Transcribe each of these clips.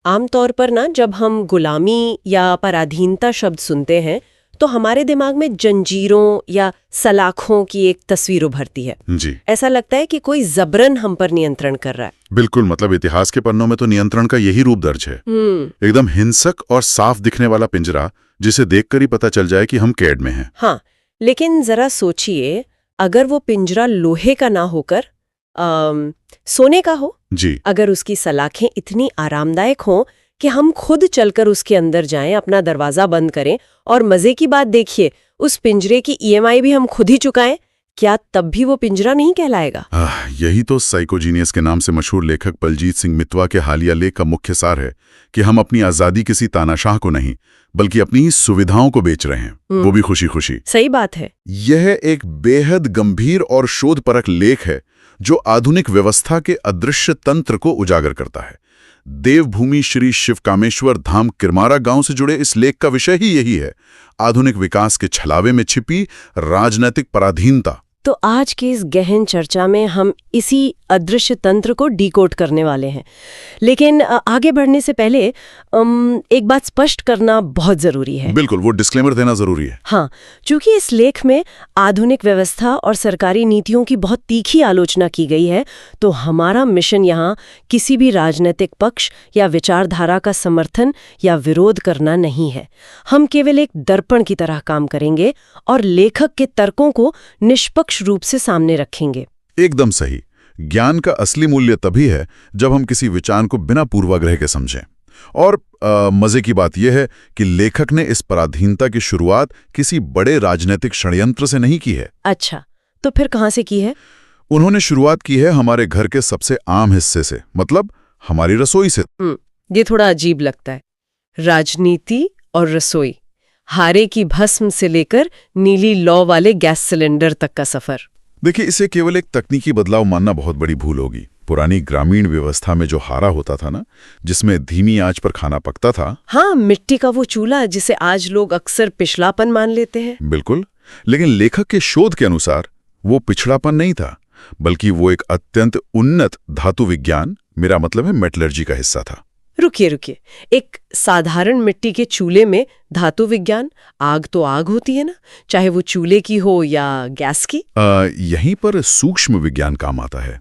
आमतौर पर ना जब हम गुलामी या पराधीनता शब्द सुनते हैं तो हमारे दिमाग में जंजीरों या सलाखों की एक तस्वीर उभरती है। जी। ऐसा लगता है कि कोई जबरन हम पर नियंत्रण कर रहा है। बिल्कुल, मतलब इतिहास के पन्नों में तो नियंत्रण का यही रूप दर्ज है। एकदम हिंसक और साफ दिखने वाला पिंजरा जिसे देखकर ही पता चल जाए कि हम कैद में हैं। हाँ, लेकिन जरा सोचिए, अगर वो पिंजरा लोहे का ना होकर सोने का हो। जी। अगर उसकी सलाखें इतनी आरामदायक हों कि हम खुद चलकर उसके अंदर जाएं, अपना दरवाजा बंद करें और मजे की बात देखिए, उस पिंजरे की ईएमआई भी हम खुद ही चुकाएं, क्या तब भी वो पिंजरा नहीं कहलाएगा? यही तो साइकोजीनियस के नाम से मशहूर लेखक बलजीत सिंह मित्वा के हालिया लेख का मुख्य सार है कि हम अपनी आजादी किसी तानाशाह को नहीं बल्कि अपनी ही सुविधाओं को बेच रहे हैं, वो भी खुशी खुशी। सही बात है। यह एक बेहद गंभीर और शोधपरक लेख है जो आधुनिक व्यवस्था के अदृश्य तंत्र को उजागर करता है। देवभूमि श्री शिवकामेश्वर धाम किरमारा गांव से जुड़े इस लेख का विषय ही यही है, आधुनिक विकास के छलावे में छिपी राजनैतिक पराधीनता। तो आज की इस गहन चर्चा में हम इसी अदृश्य तंत्र को डीकोड करने वाले हैं। लेकिन आगे बढ़ने से पहले एक बात स्पष्ट करना बहुत जरूरी है। बिल्कुल, वो डिस्क्लेमर देना जरूरी है। हाँ, क्योंकि इस लेख में आधुनिक व्यवस्था और सरकारी नीतियों की बहुत तीखी आलोचना की गई है, तो हमारा मिशन यहाँ किसी भी राजनीतिक पक्ष या विचारधारा का समर्थन या विरोध करना नहीं है। हम केवल एक दर्पण की तरह काम करेंगे और लेखक के तर्कों को निष्पक्ष रूप से सामने रखेंगे। एकदम सही। ज्ञान का असली मूल्य तभी है जब हम किसी विचार को बिना पूर्वाग्रह के समझें। और मजे की बात यह है कि लेखक ने इस पराधीनता की शुरुआत किसी बड़े राजनीतिक षड्यंत्र से नहीं की है। अच्छा, तो फिर कहां से की है? उन्होंने शुरुआत की है हमारे घर के सबसे आम हिस्से से, मतलब हमारी रसोई से। ये थोड़ा अजीब लगता है, राजनीति और रसोई, हारे की भस्म से लेकर नीली लौ वाले गैस सिलेंडर तक का सफर। देखिए, इसे केवल एक तकनीकी बदलाव मानना बहुत बड़ी भूल होगी। पुरानी ग्रामीण व्यवस्था में जो हारा होता था ना, जिसमें धीमी आंच पर खाना पकता था। हाँ, मिट्टी का वो चूल्हा जिसे आज लोग अक्सर पिछड़ापन मान लेते हैं। बिल्कुल, लेकिन लेखक के शोध के अनुसार वो पिछड़ापन नहीं था, बल्कि वो एक अत्यंत उन्नत धातु विज्ञान, मेरा मतलब है मेटलर्जी का हिस्सा था। रुकिए, एक साधारण मिट्टी के चूल्हे में धातु विज्ञान? आग तो आग होती है ना, चाहे वो चूल्हे की हो या गैस की। यहीं पर सूक्ष्म विज्ञान काम आता है।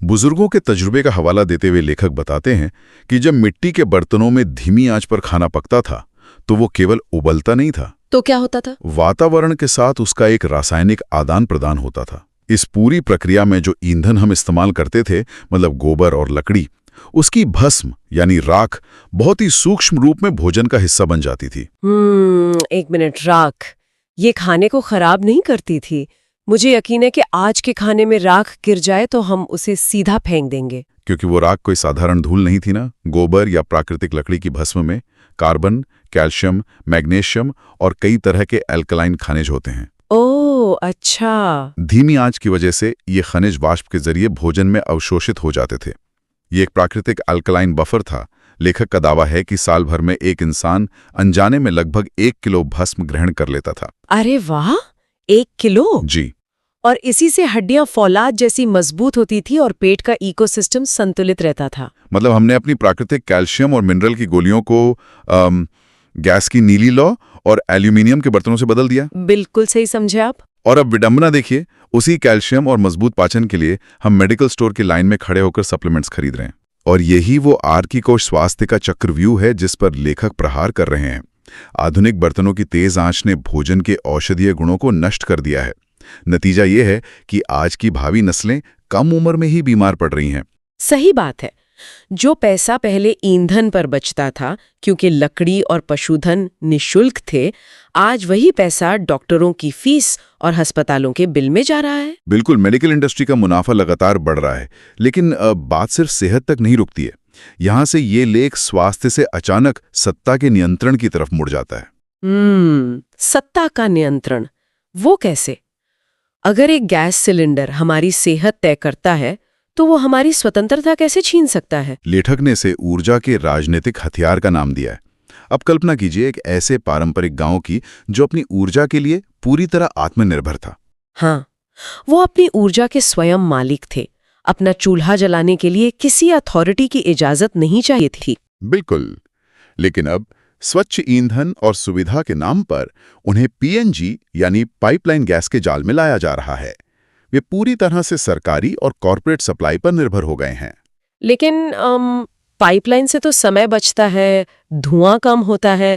बुजुर्गों के तजुर्बे का हवाला देते हुए लेखक बताते हैं कि जब मिट्टी के बर्तनों में धीमी आंच पर खाना पकता था तो वो केवल उबलता नहीं था। तो क्या होता था? वातावरण के साथ उसका एक रासायनिक आदान प्रदान होता था। इस पूरी प्रक्रिया में जो ईंधन हम इस्तेमाल करते थे, मतलब गोबर और लकड़ी, उसकी भस्म यानी राख बहुत ही सूक्ष्म रूप में भोजन का हिस्सा बन जाती थी। एक मिनट, राख ये खाने को खराब नहीं करती थी? मुझे यकीन है कि आज के खाने में राख गिर जाए तो हम उसे सीधा फेंक देंगे। क्योंकि वो राख कोई साधारण धूल नहीं थी ना। गोबर या प्राकृतिक लकड़ी की भस्म में कार्बन, कैल्शियम, मैग्नीशियम और कई तरह के एल्कलाइन खनिज होते हैं। ओह अच्छा। धीमी आंच की वजह से ये खनिज वाष्प के जरिए भोजन में अवशोषित हो जाते थे। ये एक प्राकृतिक अल्कलाइन बफर था। लेखक का दावा है कि साल भर में एक इंसान अनजाने में लगभग 1 किलो भस्म ग्रहण कर लेता था। अरे वाह, 1 किलो? जी। और इसी से हड्डियां फौलाद जैसी मजबूत होती थी और पेट का इकोसिस्टम संतुलित रहता था। मतलब हमने अपनी प्राकृतिक कैल्शियम और मिनरल की गोलियों को गैस की नीली लौ और एल्यूमिनियम के बर्तनों से बदल दिया। बिल्कुल सही समझे आप। और अब विडंबना देखिए, उसी कैल्शियम और मजबूत पाचन के लिए हम मेडिकल स्टोर की लाइन में खड़े होकर सप्लीमेंट्स खरीद रहे हैं। और यही वो आर्किकोश स्वास्थ्य का चक्रव्यूह है जिस पर लेखक प्रहार कर रहे हैं। आधुनिक बर्तनों की तेज आंच ने भोजन के औषधीय गुणों को नष्ट कर दिया है। नतीजा ये है कि आज की भावी नस्लें कम उम्र में ही बीमार पड़ रही हैं। सही बात है। जो पैसा पहले ईंधन पर बचता था क्योंकि लकड़ी और पशुधन निःशुल्क थे, आज वही पैसा डॉक्टरों की फीस और अस्पतालों के बिल में जा रहा है। बिल्कुल, मेडिकल इंडस्ट्री का मुनाफा लगातार बढ़ रहा है, लेकिन बात सिर्फ सेहत तक नहीं रुकती है। यहाँ से ये लेख स्वास्थ्य से अचानक सत्ता के नियंत्रण की तरफ मुड़ जाता है। सत्ता का नियंत्रण, वो कैसे? अगर एक गैस सिलेंडर हमारी सेहत तय करता है तो वो हमारी स्वतंत्रता कैसे छीन सकता है? लेखक ने इसे ऊर्जा के राजनीतिक हथियार का नाम दिया है। अब कल्पना कीजिए एक ऐसे पारंपरिक गांव की जो अपनी ऊर्जा के लिए पूरी तरह आत्मनिर्भर था। हाँ, वो अपनी ऊर्जा के स्वयं मालिक थे, अपना चूल्हा जलाने के लिए किसी अथॉरिटी की इजाजत नहीं चाहिए थी। बिल्कुल। लेकिन अब स्वच्छ ईंधन और सुविधा के नाम पर उन्हें पीएनजी यानी पाइपलाइन गैस के जाल में लाया जा रहा है। वे पूरी तरह से सरकारी और कॉरपोरेट सप्लाई पर निर्भर हो गए हैं। लेकिन पाइपलाइन से तो समय बचता है, धुआं कम होता है।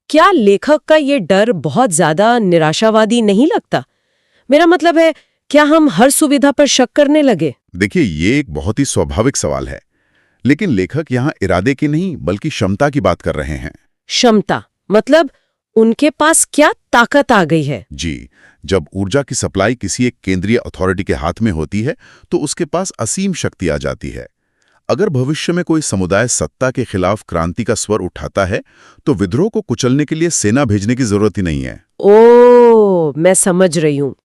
क्या लेखक का ये डर बहुत ज्यादा निराशावादी नहीं लगता? मेरा मतलब है, क्या हम हर सुविधा पर शक करने लगे? देखिए, ये एक बहुत ही स्वाभाविक सवाल है, लेकिन लेखक यहाँ इरादे की नहीं बल्कि क्षमता की बात कर रहे हैं। क्षमता मतलब उनके पास क्या ताकत आ गई है? जी, जब ऊर्जा की सप्लाई किसी एक केंद्रीय अथॉरिटी के हाथ में होती है तो उसके पास असीम शक्ति आ जाती है। अगर भविष्य में कोई समुदाय सत्ता के खिलाफ क्रांति का स्वर उठाता है तो विद्रोह को कुचलने के लिए सेना भेजने की जरूरत ही नहीं है। ओह, मैं समझ रही हूँ।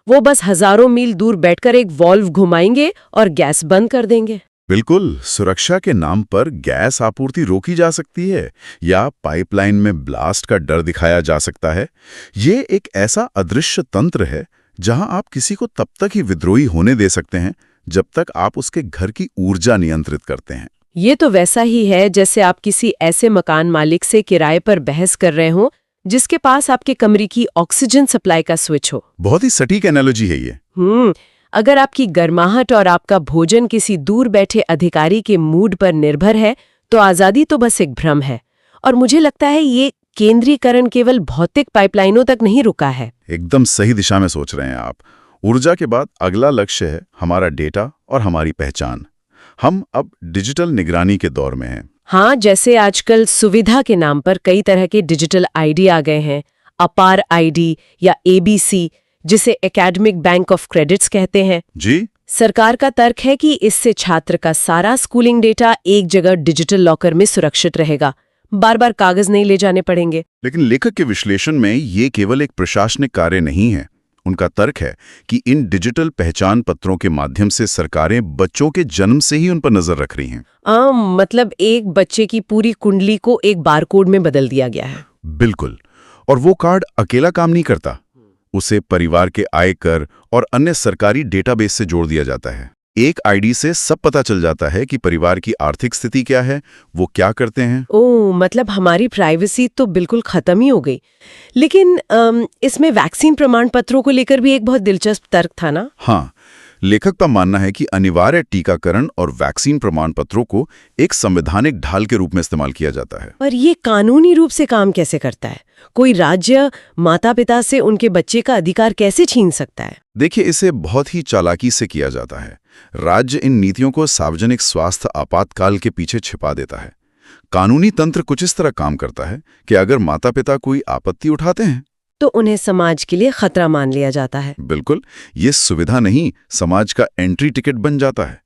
वो बस हजारों मील दूर बैठकर एक वॉल्व घुमाएंगे और गैस बंद कर देंगे। बिल्कुल, सुरक्षा के नाम पर गैस आपूर्ति रोकी जा सकती है या पाइपलाइन में ब्लास्ट का डर दिखाया जा सकता है। ये एक ऐसा अदृश्य तंत्र है जहां आप किसी को तब तक ही विद्रोही होने दे सकते हैं जब तक आप उसके घर की ऊर्जा नियंत्रित करते हैं। ये तो वैसा ही है जैसे आप किसी ऐसे मकान मालिक से किराए पर बहस कर रहे हो जिसके पास आपके कमरे की ऑक्सीजन सप्लाई का स्विच हो। बहुत ही सटीक एनालॉजी है ये। अगर आपकी गर्माहट और आपका भोजन किसी दूर बैठे अधिकारी के मूड पर निर्भर है तो आजादी तो बस एक भ्रम है। और मुझे लगता है ये केंद्रीकरण केवल भौतिक पाइपलाइनों तक नहीं रुका है। एकदम सही दिशा में सोच रहे हैं आप। ऊर्जा के बाद अगला लक्ष्य है हमारा डेटा और हमारी पहचान। हम अब डिजिटल निगरानी के दौर में हैं। हाँ, जैसे आजकल सुविधा के नाम पर कई तरह के डिजिटल आईडी आ गए हैं। अपार आईडी या एबीसी, जिसे एकेडमिक बैंक ऑफ क्रेडिट्स कहते हैं। जी, सरकार का तर्क है कि इससे छात्र का सारा स्कूलिंग डेटा एक जगह डिजिटल लॉकर में सुरक्षित रहेगा, बार बार कागज नहीं ले जाने पड़ेंगे। लेकिन लेखक के विश्लेषण में ये केवल एक प्रशासनिक कार्य नहीं है। उनका तर्क है कि इन डिजिटल पहचान पत्रों के माध्यम से सरकारें बच्चों के जन्म से ही उन पर नजर रख रही हैं। मतलब एक बच्चे की पूरी कुंडली को एक बारकोड में बदल दिया गया है। बिल्कुल। और वो कार्ड अकेला काम नहीं करता, उसे परिवार के आयकर और अन्य सरकारी डेटाबेस से जोड़ दिया जाता है। एक आईडी से सब पता चल जाता है कि परिवार की आर्थिक स्थिति क्या है, वो क्या करते हैं। ओह, मतलब हमारी प्राइवेसी तो बिल्कुल खत्म ही हो गई। लेकिन इसमें वैक्सीन प्रमाण पत्रों को लेकर भी एक बहुत दिलचस्प तर्क था ना? हाँ, लेखक का मानना है कि अनिवार्य टीकाकरण और वैक्सीन प्रमाण पत्रों को एक संवैधानिक ढाल के रूप में इस्तेमाल किया जाता है। पर ये कानूनी रूप से काम कैसे करता है? कोई राज्य माता पिता से उनके बच्चे का अधिकार कैसे छीन सकता है? देखिए, इसे बहुत ही चालाकी से किया जाता है। राज्य इन नीतियों को सार्वजनिक स्वास्थ्य आपातकाल के पीछे छिपा देता है। कानूनी तंत्र कुछ इस तरह काम करता है कि अगर माता पिता कोई आपत्ति उठाते हैं तो उन्हें समाज के लिए खतरा मान लिया जाता है। बिल्कुल, ये सुविधा नहीं, समाज का एंट्री टिकट बन जाता है।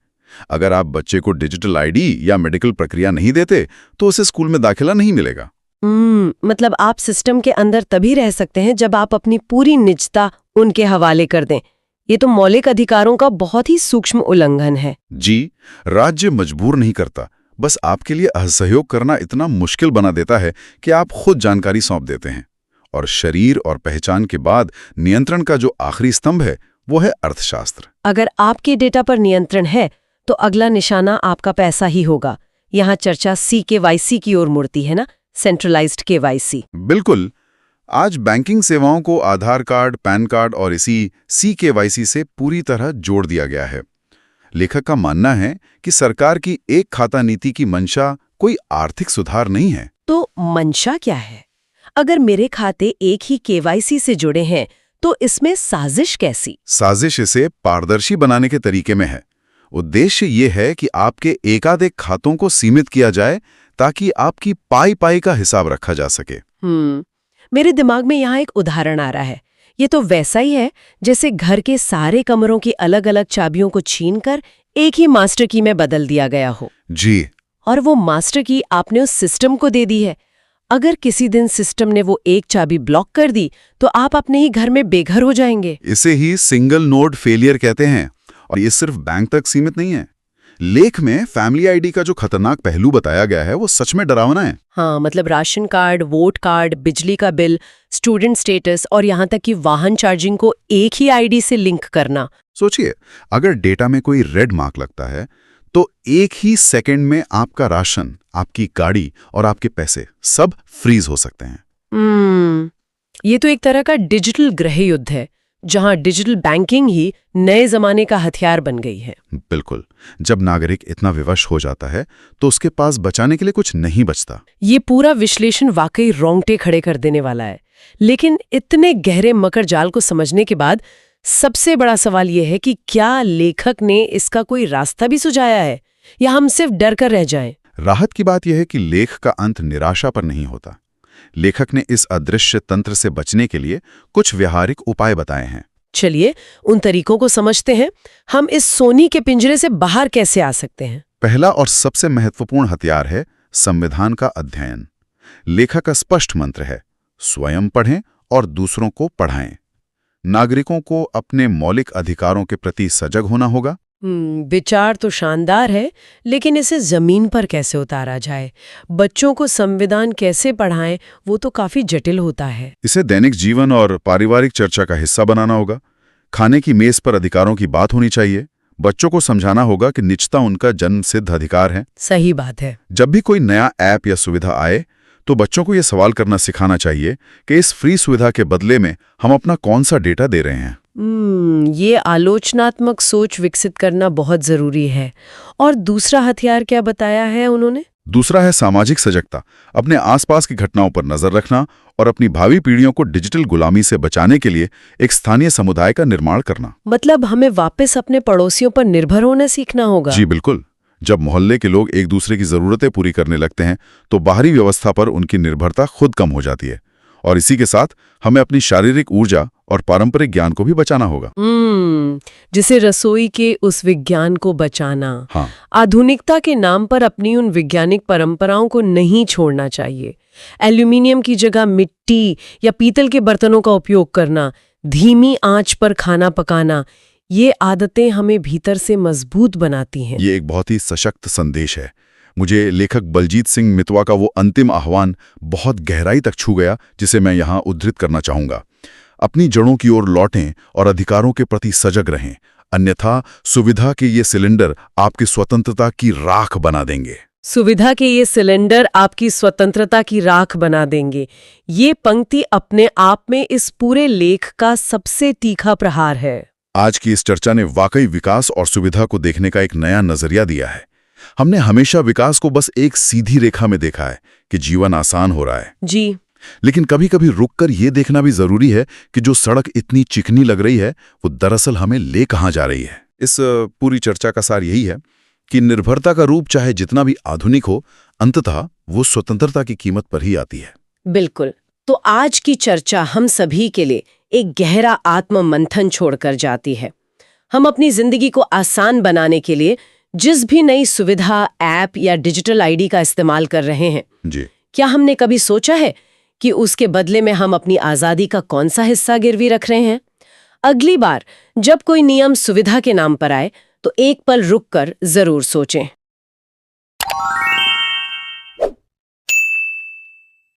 अगर आप बच्चे को डिजिटल आईडी या मेडिकल प्रक्रिया नहीं देते तो उसे स्कूल में दाखिला नहीं मिलेगा। मतलब आप सिस्टम के अंदर तभी रह सकते हैं जब आप अपनी पूरी निजता उनके हवाले कर दें। ये तो मौलिक अधिकारों का बहुत ही सूक्ष्म उल्लंघन है। जी, राज्य मजबूर नहीं करता, बस आपके लिए असहयोग करना इतना मुश्किल बना देता है कि आप खुद जानकारी सौंप देते हैं। और शरीर और पहचान के बाद नियंत्रण का जो आखिरी स्तंभ है वो है अर्थशास्त्र। अगर आपके डेटा पर नियंत्रण है तो अगला निशाना आपका पैसा ही होगा। यहाँ चर्चा CKYC की ओर मुड़ती है ना, सेंट्रलाइज्ड KYC। बिल्कुल। आज बैंकिंग सेवाओं को आधार कार्ड, पैन कार्ड और इसी CKYC से पूरी तरह जोड़ दिया गया है। लेखक का मानना है कि सरकार की एक खाता नीति की मंशा कोई आर्थिक सुधार नहीं है। तो मंशा क्या है? अगर मेरे खाते एक ही KYC से जुड़े हैं तो इसमें साजिश कैसी? साजिश इसे पारदर्शी बनाने के तरीके में है। उद्देश्य ये है कि आपके एकाधिक खातों को सीमित किया जाए ताकि आपकी पाई का हिसाब रखा जा सके। मेरे दिमाग में यहाँ एक उदाहरण आ रहा है। ये तो वैसा ही है जैसे घर के सारे कमरों की अलग अलग चाबियों को छीनकर एक ही मास्टर की में बदल दिया गया हो। जी। और वो मास्टर की आपने उस सिस्टम को दे दी है। अगर किसी दिन सिस्टम ने वो एक चाबी ब्लॉक कर दी तो आप अपने ही घर में बेघर हो जाएंगे। इसे ही सिंगल नोड फेलियर कहते हैं। और ये सिर्फ बैंक तक सीमित नहीं है। लेख में फैमिली आईडी का जो खतरनाक पहलू बताया गया है वो सच में डरावना है। हाँ, मतलब राशन कार्ड, वोट कार्ड, बिजली का बिल, स्टूडेंट स्टेटस और यहाँ तक कि वाहन चार्जिंग को एक ही आईडी से लिंक करना। सोचिए, अगर डेटा में कोई रेड मार्क लगता है तो एक ही सेकंड में आपका राशन, आपकी गाड़ी और आपके पैसे सब फ्रीज हो सकते हैं। ये तो एक तरह का डिजिटल गृह युद्ध है, जहां डिजिटल बैंकिंग ही नए जमाने का हथियार बन गई है। बिल्कुल। जब नागरिक इतना विवश हो जाता है तो उसके पास बचाने के लिए कुछ नहीं बचता। ये पूरा विश्लेषण वाकई रोंगटे खड़े कर देने वाला है। लेकिन इतने गहरे मकर जाल को समझने के बाद सबसे बड़ा सवाल यह है कि क्या लेखक ने इसका कोई रास्ता भी सुझाया है, या हम सिर्फ डर कर रह जाएं? राहत की बात यह है कि लेख का अंत निराशा पर नहीं होता। लेखक ने इस अदृश्य तंत्र से बचने के लिए कुछ व्यावहारिक उपाय बताए हैं। चलिए उन तरीकों को समझते हैं। हम इस सोनी के पिंजरे से बाहर कैसे आ सकते हैं? पहला और सबसे महत्वपूर्ण हथियार है संविधान का अध्ययन। लेखक का स्पष्ट मंत्र है, स्वयं पढ़ें और दूसरों को पढ़ाएं। नागरिकों को अपने मौलिक अधिकारों के प्रति सजग होना होगा। विचार तो शानदार है, लेकिन इसे जमीन पर कैसे उतारा जाए? बच्चों को संविधान कैसे पढ़ाएं, वो तो काफी जटिल होता है। इसे दैनिक जीवन और पारिवारिक चर्चा का हिस्सा बनाना होगा। खाने की मेज पर अधिकारों की बात होनी चाहिए। बच्चों को समझाना होगा कि निजता उनका जन्म सिद्ध अधिकार है। सही बात है। जब भी कोई नया ऐप या सुविधा आए तो बच्चों को यह सवाल करना सिखाना चाहिए कि इस फ्री सुविधा के बदले में हम अपना कौन सा डेटा दे रहे हैं। ये आलोचनात्मक सोच विकसित करना बहुत जरूरी है। और दूसरा हथियार क्या बताया है उन्होंने? दूसरा है सामाजिक सजगता। अपने आसपास की घटनाओं पर नजर रखना और अपनी भावी पीढ़ियों को डिजिटल गुलामी से बचाने के लिए एक स्थानीय समुदाय का निर्माण करना। मतलब हमें वापस अपने पड़ोसियों पर निर्भर होना सीखना होगा। जी बिल्कुल। जब मोहल्ले के लोग एक दूसरे की जरूरतें पूरी करने लगते हैं तो बाहरी व्यवस्था पर उनकी निर्भरता खुद कम हो जाती है। और इसी के साथ हमें अपनी शारीरिक ऊर्जा और पारंपरिक ज्ञान को भी बचाना होगा। जिसे रसोई के उस विज्ञान को बचाना। हाँ। आधुनिकता के नाम पर अपनी उन वैज्ञानिक परंपराओं को नहीं छोड़ना चाहिए। एल्यूमिनियम की जगह मिट्टी या पीतल के बर्तनों का उपयोग करना, धीमी आंच पर खाना पकाना, ये आदतें हमें भीतर से मजबूत बनाती हैं। ये एक बहुत ही सशक्त संदेश है। मुझे लेखक बलजीत सिंह मितवा का वो अंतिम आह्वान बहुत गहराई तक छू गया, जिसे मैं यहाँ उद्धृत करना चाहूंगा। अपनी जड़ों की ओर लौटें और अधिकारों के प्रति सजग रहें, अन्यथा सुविधा के ये सिलेंडर आपकी स्वतंत्रता की राख बना देंगे। सुविधा के ये सिलेंडर आपकी स्वतंत्रता की राख बना देंगे। ये पंक्ति अपने आप में इस पूरे लेख का सबसे तीखा प्रहार है। आज की इस चर्चा ने वाकई विकास और सुविधा को देखने का एक नया नजरिया दिया है। हमने हमेशा विकास को बस एक सीधी रेखा में देखा है कि जीवन आसान हो रहा है जी, लेकिन कभी-कभी रुककर यह देखना भी जरूरी है कि जो सड़क इतनी चिकनी लग रही है वो दरअसल हमें ले कहां जा रही है। इस पूरी चर्चा का सार यही है कि निर्भरता का रूप चाहे जितना भी आधुनिक हो, अंततः वो स्वतंत्रता की कीमत पर ही आती है। बिल्कुल। तो आज की चर्चा हम सभी के लिए एक गहरा आत्म मंथन छोड़कर जाती है। हम अपनी जिंदगी को आसान बनाने के लिए जिस भी नई सुविधा, ऐप या डिजिटल आईडी का इस्तेमाल कर रहे हैं जी, क्या हमने कभी सोचा है कि उसके बदले में हम अपनी आजादी का कौन सा हिस्सा गिरवी रख रहे हैं? अगली बार जब कोई नियम सुविधा के नाम पर आए तो एक पल रुककर जरूर सोचें।